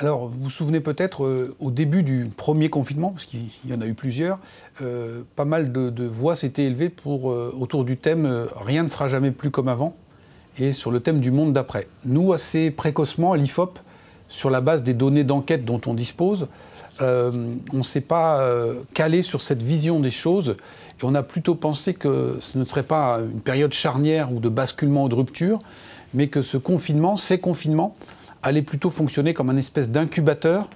Alors, vous vous souvenez peut-être, au début du premier confinement, parce qu'il y en a eu plusieurs, pas mal de voix s'étaient élevées autour du thème « Rien ne sera jamais plus comme avant » et sur le thème du monde d'après. Nous, assez précocement, à l'IFOP, sur la base des données d'enquête dont on dispose, on ne s'est pas calé sur cette vision des choses et on a plutôt pensé que ce ne serait pas une période charnière ou de basculement ou de rupture, mais que ces confinements, allait plutôt fonctionner comme un espèce d'incubateur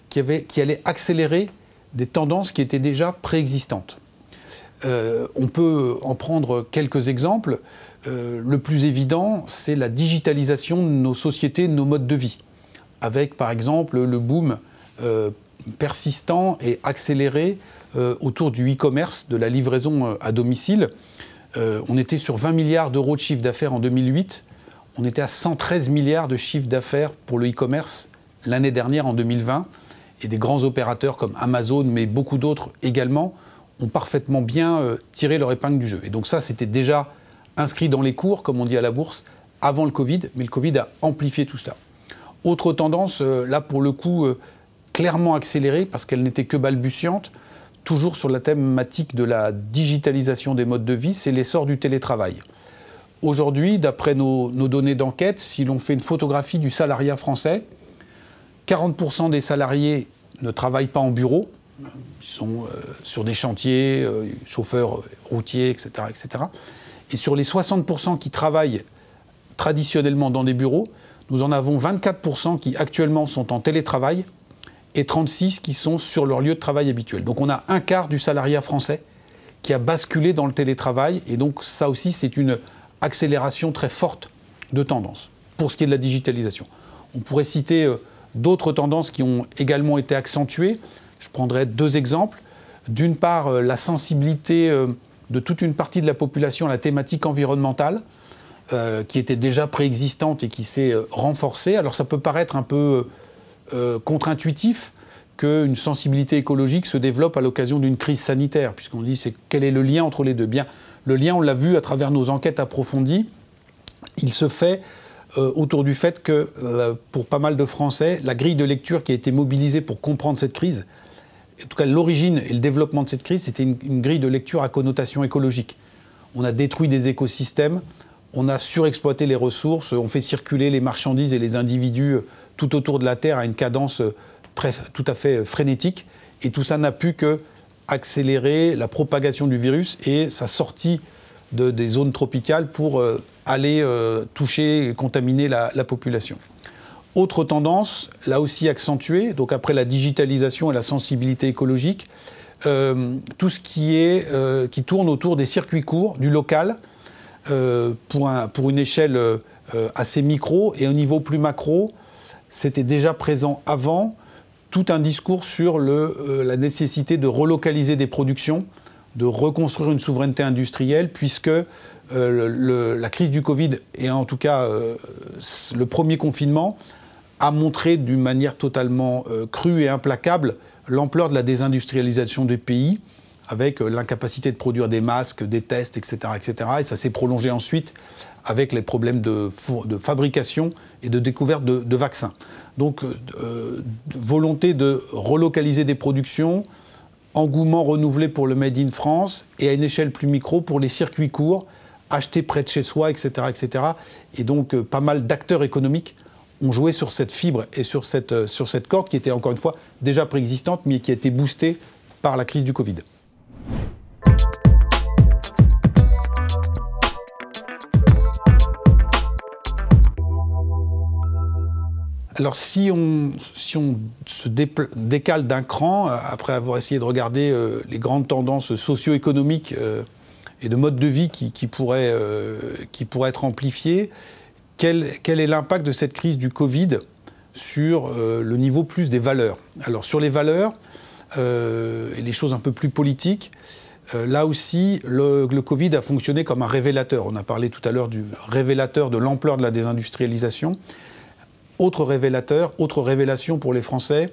qui allait accélérer des tendances qui étaient déjà préexistantes. On peut en prendre quelques exemples. Le plus évident, c'est la digitalisation de nos sociétés, de nos modes de vie, avec par exemple le boom persistant et accéléré autour du e-commerce, de la livraison à domicile. On était sur 20 milliards d'euros de chiffre d'affaires en 2008. On était à 113 milliards de chiffre d'affaires pour le e-commerce l'année dernière, en 2020. Et des grands opérateurs comme Amazon, mais beaucoup d'autres également, ont parfaitement bien tiré leur épingle du jeu. Et donc ça, c'était déjà inscrit dans les cours, comme on dit à la bourse, avant le Covid. Mais le Covid a amplifié tout cela. Autre tendance, là pour le coup, clairement accélérée, parce qu'elle n'était que balbutiante, toujours sur la thématique de la digitalisation des modes de vie, c'est l'essor du télétravail. Aujourd'hui, d'après nos données d'enquête, si l'on fait une photographie du salariat français, 40% des salariés ne travaillent pas en bureau, ils sont sur des chantiers, chauffeurs routiers, etc., etc. Et sur les 60% qui travaillent traditionnellement dans des bureaux, nous en avons 24% qui actuellement sont en télétravail et 36% qui sont sur leur lieu de travail habituel. Donc on a un quart du salariat français qui a basculé dans le télétravail, et donc ça aussi c'est une accélération très forte de tendance pour ce qui est de la digitalisation. On pourrait citer d'autres tendances qui ont également été accentuées. Je prendrai deux exemples. D'une part, la sensibilité de toute une partie de la population à la thématique environnementale, qui était déjà préexistante et qui s'est renforcée. Alors ça peut paraître un peu contre-intuitif qu'une sensibilité écologique se développe à l'occasion d'une crise sanitaire, puisqu'on dit quel est le lien entre les deux. Bien, le lien, on l'a vu à travers nos enquêtes approfondies, il se fait autour du fait que, pour pas mal de Français, la grille de lecture qui a été mobilisée pour comprendre cette crise, en tout cas l'origine et le développement de cette crise, c'était une grille de lecture à connotation écologique. On a détruit des écosystèmes, on a surexploité les ressources, on fait circuler les marchandises et les individus tout autour de la Terre à une cadence tout à fait frénétique, et tout ça n'a pu que accélérer la propagation du virus et sa sortie des zones tropicales pour aller toucher et contaminer la population. Autre tendance, là aussi accentuée, donc après la digitalisation et la sensibilité écologique, tout ce qui tourne autour des circuits courts, du local, pour une échelle assez micro, et au niveau plus macro, c'était déjà présent avant, tout un discours sur la nécessité de relocaliser des productions, de reconstruire une souveraineté industrielle, puisque la crise du Covid, et en tout cas le premier confinement, a montré d'une manière totalement crue et implacable l'ampleur de la désindustrialisation des pays, avec l'incapacité de produire des masques, des tests, etc. etc. Et ça s'est prolongé ensuite avec les problèmes de fabrication et de découverte de vaccins. Donc, volonté de relocaliser des productions, engouement renouvelé pour le Made in France, et à une échelle plus micro pour les circuits courts, achetés près de chez soi, etc. etc. Et donc, pas mal d'acteurs économiques ont joué sur cette fibre et sur cette corde qui était, encore une fois, déjà préexistante, mais qui a été boostée par la crise du Covid. Alors si on se décale d'un cran, après avoir essayé de regarder les grandes tendances socio-économiques et de mode de vie qui pourraient être amplifiées, quel est l'impact de cette crise du Covid sur le niveau plus des valeurs? Alors sur les valeurs, et les choses un peu plus politiques, là aussi, le Covid a fonctionné comme un révélateur. On a parlé tout à l'heure du révélateur de l'ampleur de la désindustrialisation. Autre révélateur, autre révélation pour les Français,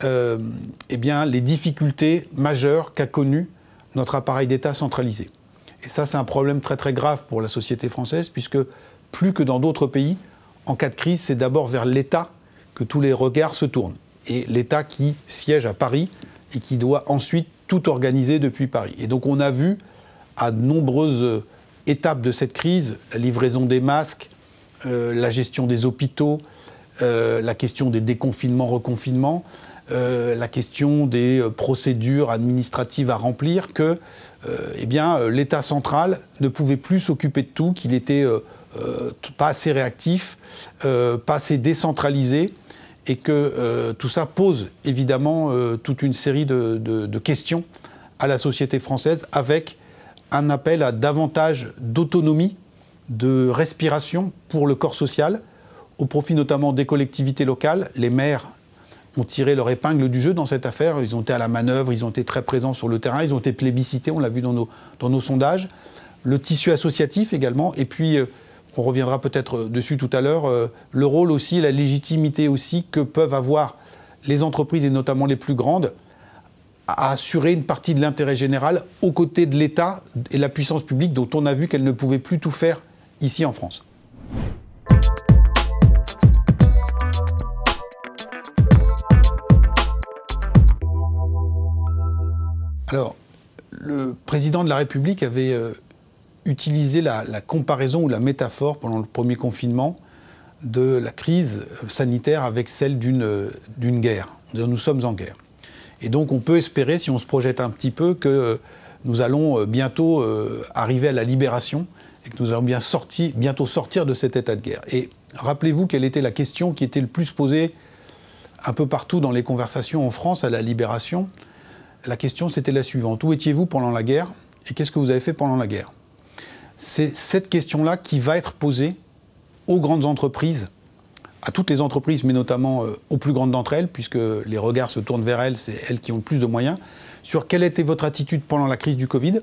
eh bien, les difficultés majeures qu'a connues notre appareil d'État centralisé. Et ça, c'est un problème très très grave pour la société française, puisque plus que dans d'autres pays, en cas de crise, c'est d'abord vers l'État que tous les regards se tournent. Et l'État qui siège à Paris et qui doit ensuite tout organiser depuis Paris. Et donc on a vu à de nombreuses étapes de cette crise, la livraison des masques, la gestion des hôpitaux, la question des déconfinements, reconfinements, la question des procédures administratives à remplir, que l'État central ne pouvait plus s'occuper de tout, qu'il était pas assez réactif, pas assez décentralisé, et que tout ça pose évidemment toute une série de questions à la société française, avec un appel à davantage d'autonomie, de respiration pour le corps social, au profit notamment des collectivités locales. Les maires ont tiré leur épingle du jeu dans cette affaire. Ils ont été à la manœuvre, ils ont été très présents sur le terrain, ils ont été plébiscités, on l'a vu dans nos sondages. Le tissu associatif également, et puis on reviendra peut-être dessus tout à l'heure, le rôle aussi, la légitimité aussi que peuvent avoir les entreprises, et notamment les plus grandes, à assurer une partie de l'intérêt général aux côtés de l'État et la puissance publique, dont on a vu qu'elle ne pouvait plus tout faire ici en France. Alors, le président de la République avait utilisé la comparaison ou la métaphore pendant le premier confinement de la crise sanitaire avec celle d'une guerre. Nous sommes en guerre. Et donc on peut espérer, si on se projette un petit peu, que nous allons bientôt arriver à la libération et que nous allons bientôt sortir de cet état de guerre. Et rappelez-vous quelle était la question qui était le plus posée un peu partout dans les conversations en France à la libération. La question, c'était la suivante. Où étiez-vous pendant la guerre et qu'est-ce que vous avez fait pendant la guerre? C'est cette question-là qui va être posée aux grandes entreprises, à toutes les entreprises, mais notamment aux plus grandes d'entre elles, puisque les regards se tournent vers elles, c'est elles qui ont le plus de moyens, sur quelle était votre attitude pendant la crise du Covid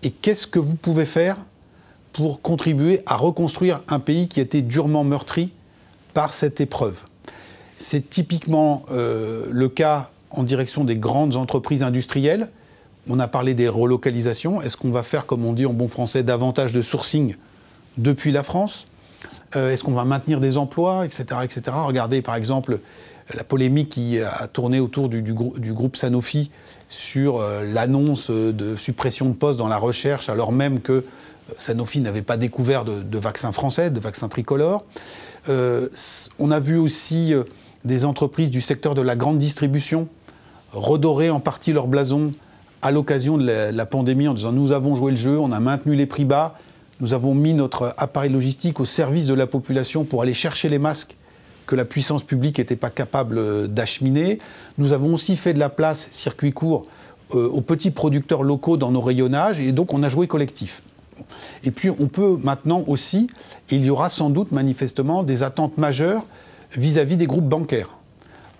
et qu'est-ce que vous pouvez faire pour contribuer à reconstruire un pays qui a été durement meurtri par cette épreuve. C'est typiquement le cas en direction des grandes entreprises industrielles. On a parlé des relocalisations. Est-ce qu'on va faire, comme on dit en bon français, davantage de sourcing depuis la France? Est-ce qu'on va maintenir des emplois, etc., etc. Regardez par exemple la polémique qui a tourné autour du groupe Sanofi sur l'annonce de suppression de postes dans la recherche, alors même que Sanofi n'avait pas découvert de vaccins français, de vaccins tricolores. On a vu aussi des entreprises du secteur de la grande distribution redorer en partie leur blason à l'occasion de la pandémie en disant « nous avons joué le jeu, on a maintenu les prix bas ». Nous avons mis notre appareil logistique au service de la population pour aller chercher les masques que la puissance publique n'était pas capable d'acheminer. Nous avons aussi fait de la place, circuit court, aux petits producteurs locaux dans nos rayonnages, et donc on a joué collectif. Et puis on peut maintenant aussi, et il y aura sans doute manifestement des attentes majeures vis-à-vis des groupes bancaires,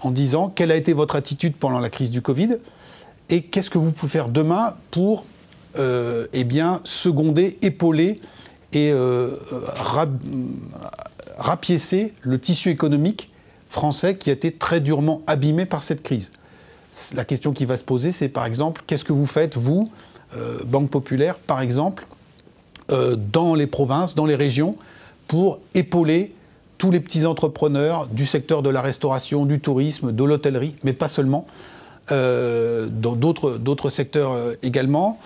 en disant quelle a été votre attitude pendant la crise du Covid et qu'est-ce que vous pouvez faire demain pour seconder, épauler et rapiécer le tissu économique français qui a été très durement abîmé par cette crise. La question qui va se poser, c'est par exemple, qu'est-ce que vous faites, vous, Banque Populaire, par exemple, dans les provinces, dans les régions, pour épauler tous les petits entrepreneurs du secteur de la restauration, du tourisme, de l'hôtellerie, mais pas seulement, dans d'autres secteurs également.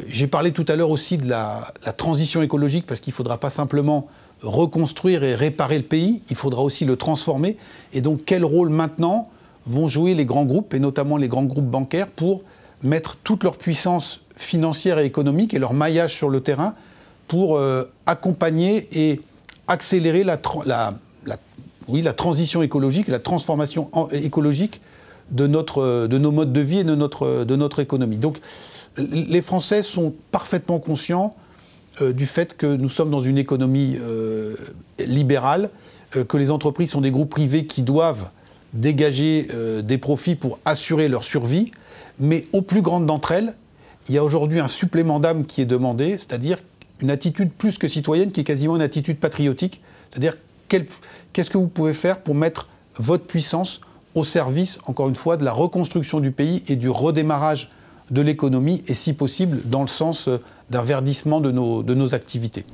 J'ai parlé tout à l'heure aussi de la transition écologique, parce qu'il ne faudra pas simplement reconstruire et réparer le pays, il faudra aussi le transformer. Et donc quel rôle maintenant vont jouer les grands groupes, et notamment les grands groupes bancaires, pour mettre toute leur puissance financière et économique et leur maillage sur le terrain pour accompagner et accélérer la transition écologique, la transformation écologique de nos modes de vie et de notre économie. Donc les Français sont parfaitement conscients du fait que nous sommes dans une économie libérale, que les entreprises sont des groupes privés qui doivent dégager des profits pour assurer leur survie, mais aux plus grandes d'entre elles, il y a aujourd'hui un supplément d'âme qui est demandé, c'est-à-dire une attitude plus que citoyenne, qui est quasiment une attitude patriotique, c'est-à-dire qu'est-ce que vous pouvez faire pour mettre votre puissance au service, encore une fois, de la reconstruction du pays et du redémarrage de l'économie, et si possible, dans le sens d'un verdissement de nos activités.